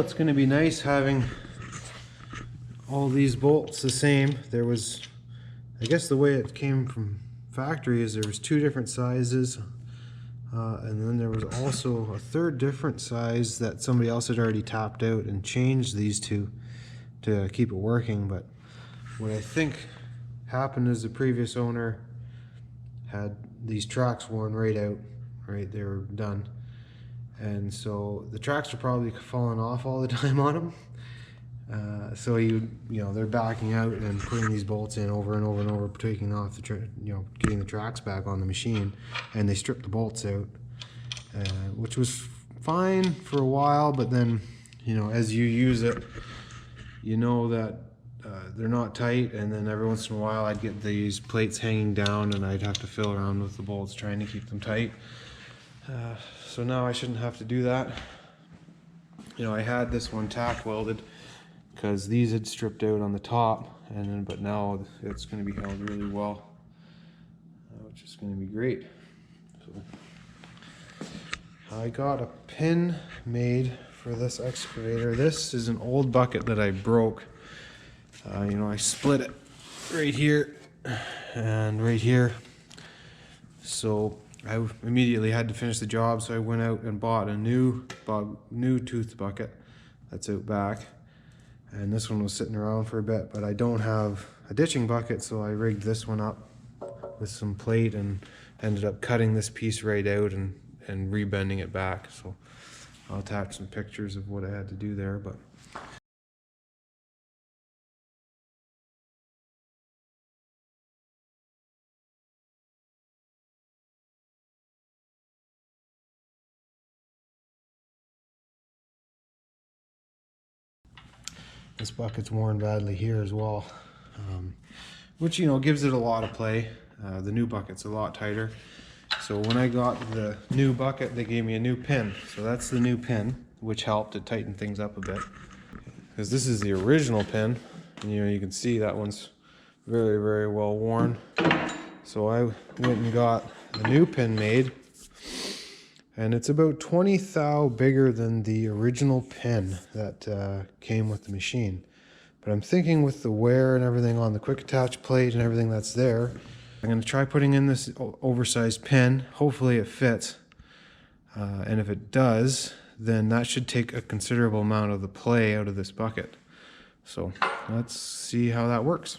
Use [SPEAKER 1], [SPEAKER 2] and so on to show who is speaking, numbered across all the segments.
[SPEAKER 1] it's going to be nice having all these bolts the same. There was, I guess the way it came from factory is there was 2 different sizes, and then there was also a third different size that somebody else had already tapped out and changed these two to keep it working. But what I think happened is the previous owner had these tracks worn right out, right, they were done, and so the tracks are probably falling off all the time on them. So they're backing out and putting these bolts in over and over and over, taking off the getting the tracks back on the machine, and they stripped the bolts out, which was fine for a while, but then as you use it, that they're not tight, and then every once in a while I'd get these plates hanging down and I'd have to fill around with the bolts trying to keep them tight. So now I shouldn't have to do that. I had this one tack welded because these had stripped out on the top, but now it's going to be held really well, which is going to be great. So I got a pin made for this excavator. This is an old bucket that I broke. I split it right here and right here, so I immediately had to finish the job, so I went out and bought a new tooth bucket that's out back. And this one was sitting around for a bit, but I don't have a ditching bucket, so I rigged this one up with some plate and ended up cutting this piece right out and rebending it back. So I'll attach some pictures of what I had to do there. But this bucket's worn badly here as well, which gives it a lot of play. The new bucket's a lot tighter. So when I got the new bucket, they gave me a new pin. So that's the new pin, which helped to tighten things up a bit. Because this is the original pin, and you can see that one's very, very well worn. So I went and got a new pin made, and it's about 20 thou bigger than the original pin that came with the machine. But I'm thinking with the wear and everything on the quick attach plate and everything that's there, I'm going to try putting in this oversized pin. Hopefully it fits. And if it does, then that should take a considerable amount of the play out of this bucket. So let's see how that works.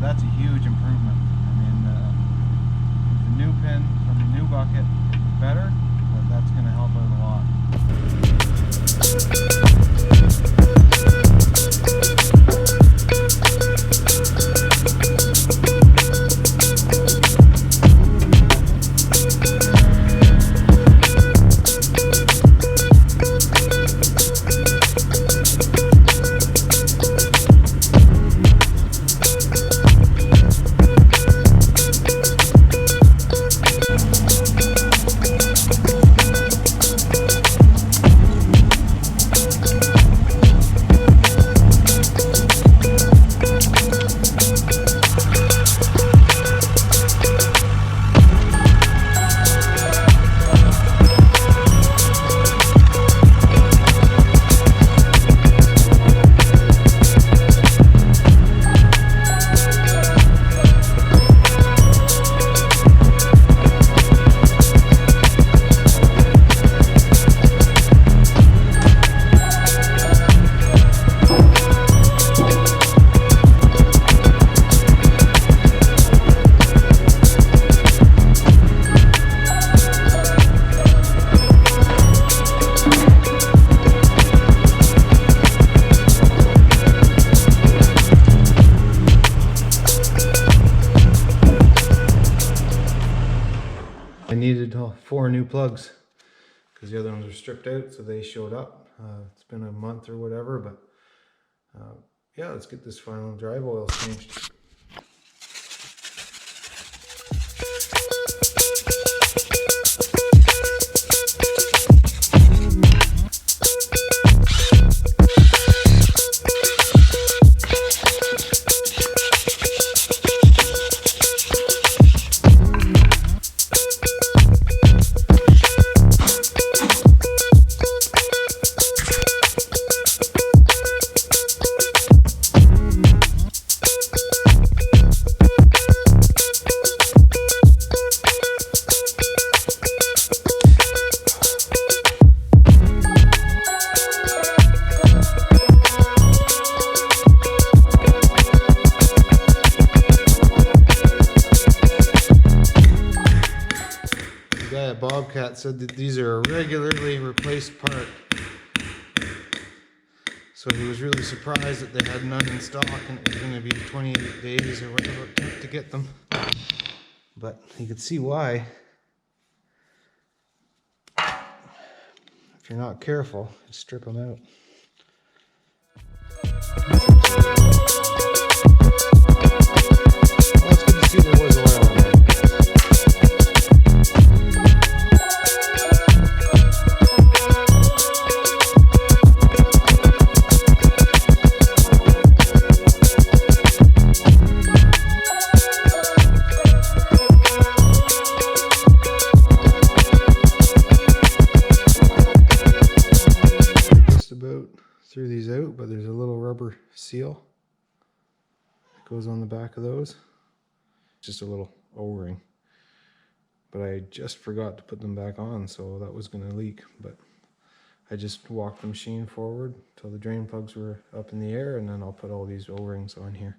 [SPEAKER 1] that's a huge improvement. I mean, the new pin from the new bucket is better, but that's going to help out a lot. I needed 4 new plugs because the other ones were stripped out, so they showed up. It's been a month or whatever, but yeah, let's get this final drive oil changed. Bobcat said that these are a regularly replaced part, so he was really surprised that they had none in stock and it was going to be 28 days or whatever it took to get them, but you could see why. If you're not careful, you strip them out. Well, it's good to see there was oil in there. Threw these out, but there's a little rubber seal that goes on the back of those. Just a little O-ring, but I just forgot to put them back on, so that was going to leak. But I just walked the machine forward till the drain plugs were up in the air, and then I'll put all these O-rings on here.